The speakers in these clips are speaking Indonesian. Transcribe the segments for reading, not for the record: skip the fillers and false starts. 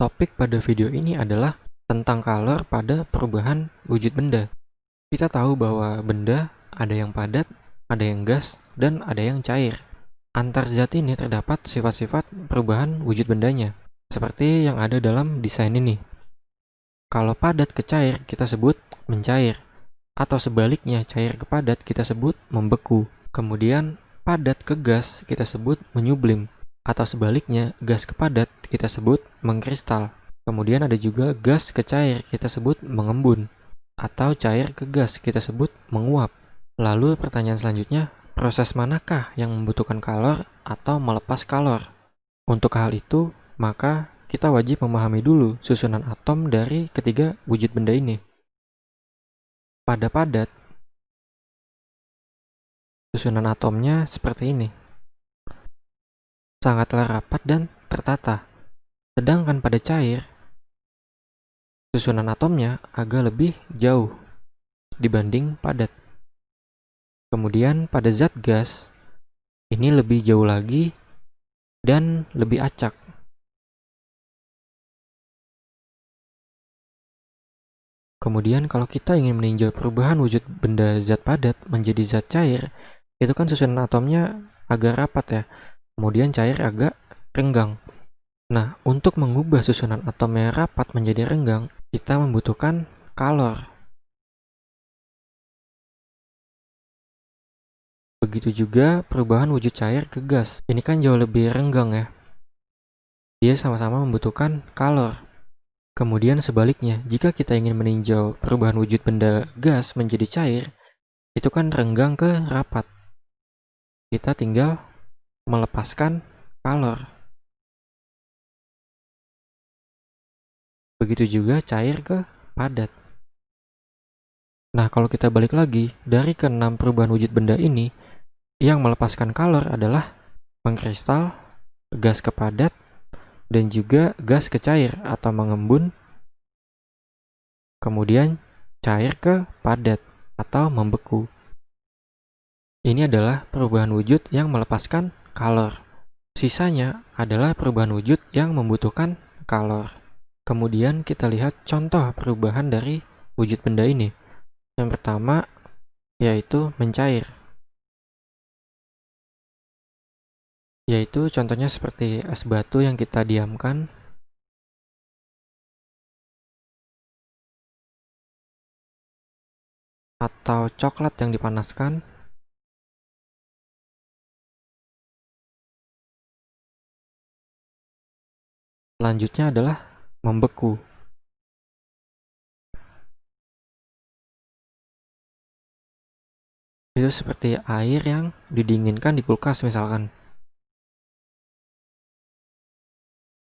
Topik pada video ini adalah tentang kalor pada perubahan wujud benda. Kita tahu bahwa benda ada yang padat, ada yang gas, dan ada yang cair. Antar zat ini terdapat sifat-sifat perubahan wujud bendanya, seperti yang ada dalam desain ini. Kalau padat ke cair kita sebut mencair, atau sebaliknya cair ke padat kita sebut membeku. Kemudian padat ke gas kita sebut menyublim, atau sebaliknya gas ke padat kita sebut mengkristal. Kemudian ada juga gas ke cair kita sebut mengembun, atau cair ke gas kita sebut menguap. Lalu pertanyaan selanjutnya, proses manakah yang membutuhkan kalor atau melepas kalor? Untuk hal itu, maka kita wajib memahami dulu susunan atom dari ketiga wujud benda ini. Pada padat, susunan atomnya seperti ini. Sangatlah rapat dan tertata. Sedangkan pada cair, susunan atomnya agak lebih jauh dibanding padat. Kemudian pada zat gas, ini lebih jauh lagi dan lebih acak. Kemudian kalau kita ingin meninjau perubahan wujud benda zat padat menjadi zat cair, itu kan susunan atomnya agak rapat ya. Kemudian cair agak renggang. Nah, untuk mengubah susunan atomnya rapat menjadi renggang, kita membutuhkan kalor. Begitu juga perubahan wujud cair ke gas. Ini kan jauh lebih renggang ya. Dia sama-sama membutuhkan kalor. Kemudian sebaliknya, jika kita ingin meninjau perubahan wujud benda gas menjadi cair, itu kan renggang ke rapat. Kita tinggal melepaskan kalor. Begitu juga cair ke padat. Nah, kalau kita balik lagi, dari keenam perubahan wujud benda ini, yang melepaskan kalor adalah mengkristal, gas ke padat, dan juga gas ke cair atau mengembun, kemudian cair ke padat atau membeku. Ini adalah perubahan wujud yang melepaskan kalor. Sisanya adalah perubahan wujud yang membutuhkan kalor. Kemudian kita lihat contoh perubahan dari wujud benda ini. Yang pertama yaitu mencair. Yaitu contohnya seperti es batu yang kita diamkan, atau coklat yang dipanaskan, selanjutnya adalah membeku. Itu seperti air yang didinginkan di kulkas misalkan,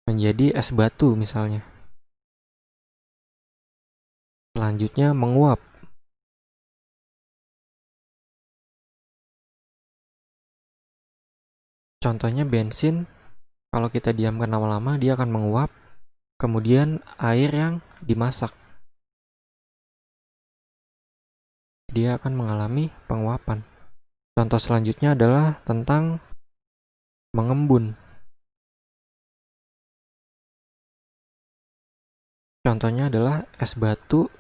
menjadi es batu misalnya. Selanjutnya menguap. Contohnya bensin, kalau kita diamkan lama-lama dia akan menguap. Kemudian air yang dimasak, dia akan mengalami penguapan. Contoh selanjutnya adalah tentang mengembun. Contohnya adalah es batu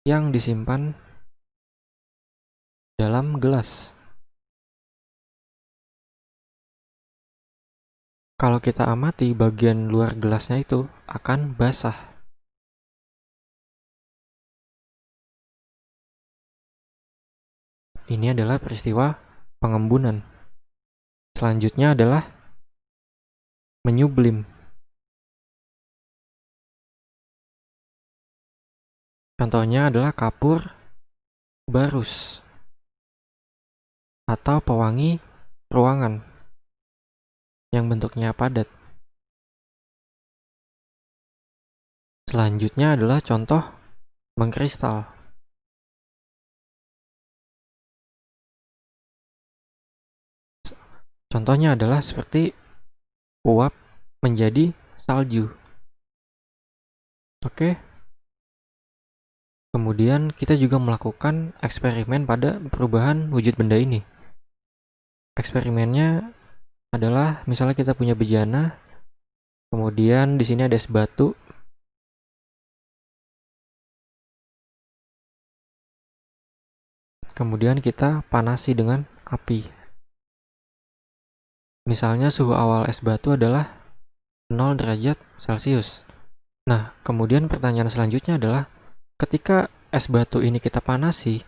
yang disimpan dalam gelas. Kalau kita amati bagian luar gelasnya itu akan basah. Ini adalah peristiwa pengembunan. Selanjutnya adalah menyublim. Contohnya adalah kapur barus atau pewangi ruangan yang bentuknya padat. Selanjutnya adalah contoh mengkristal. Contohnya adalah seperti uap menjadi salju. Oke. Kemudian kita juga melakukan eksperimen pada perubahan wujud benda ini. Eksperimennya adalah misalnya kita punya bejana, Kemudian di sini ada es batu. Kemudian kita panasi dengan api. Misalnya suhu awal es batu adalah 0 derajat Celcius. Nah, kemudian pertanyaan selanjutnya adalah ketika es batu ini kita panasi,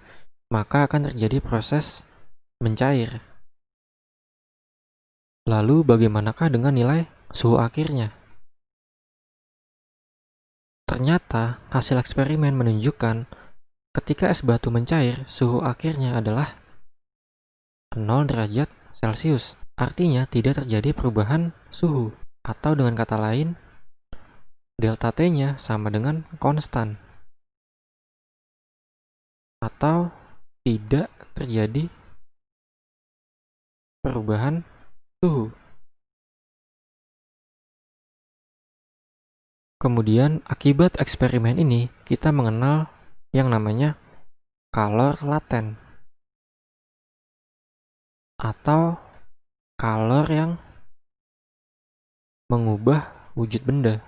maka akan terjadi proses mencair. Lalu bagaimanakah dengan nilai suhu akhirnya? Ternyata hasil eksperimen menunjukkan ketika es batu mencair, suhu akhirnya adalah 0 derajat Celcius. Artinya tidak terjadi perubahan suhu. Atau dengan kata lain, delta T-nya sama dengan konstan. Atau tidak terjadi perubahan suhu. Kemudian akibat eksperimen ini kita mengenal yang namanya kalor laten atau kalor yang mengubah wujud benda.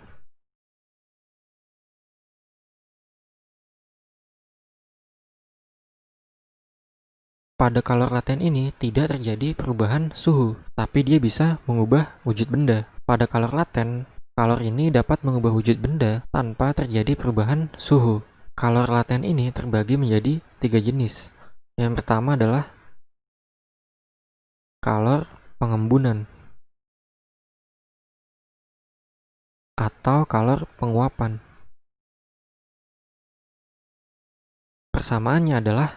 Pada kalor laten ini tidak terjadi perubahan suhu, tapi dia bisa mengubah wujud benda. Pada kalor laten, kalor ini dapat mengubah wujud benda tanpa terjadi perubahan suhu. Kalor laten ini terbagi menjadi 3 jenis. Yang pertama adalah kalor pengembunan atau kalor penguapan. Persamaannya adalah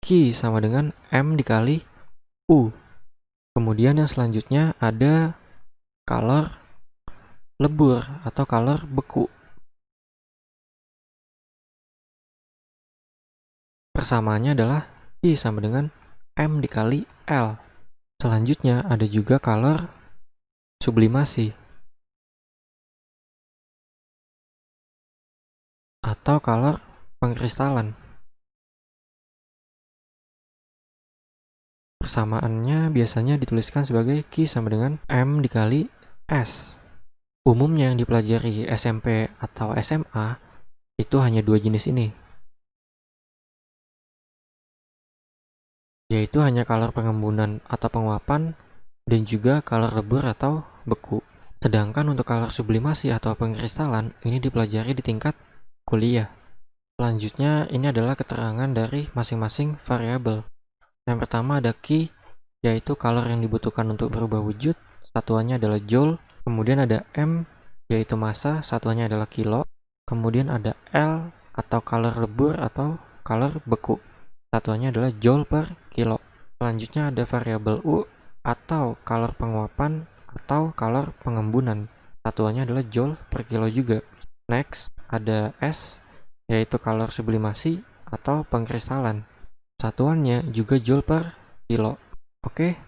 Q sama dengan M dikali U. Kemudian yang selanjutnya ada kalor lebur atau kalor beku. Persamaannya adalah Q sama dengan M dikali L. Selanjutnya ada juga kalor sublimasi atau kalor pengkristalan. Persamaannya biasanya dituliskan sebagai Q sama dengan M dikali S. Umumnya yang dipelajari SMP atau SMA itu hanya 2 jenis ini, yaitu hanya kalor pengembunan atau penguapan dan juga kalor lebur atau beku. Sedangkan untuk kalor sublimasi atau pengkristalan ini dipelajari di tingkat kuliah. Selanjutnya ini adalah keterangan dari masing-masing variabel. Yang pertama ada Q, yaitu kalor yang dibutuhkan untuk berubah wujud, satuannya adalah joule. Kemudian ada M, yaitu massa, satuannya adalah kilo. Kemudian ada L atau kalor lebur atau kalor beku, satuannya adalah joule per kilo. Selanjutnya ada variabel U atau kalor penguapan atau kalor pengembunan, satuannya adalah joule per kilo juga. Next ada S, yaitu kalor sublimasi atau pengkristalan, satuannya juga joule per kilo. Oke,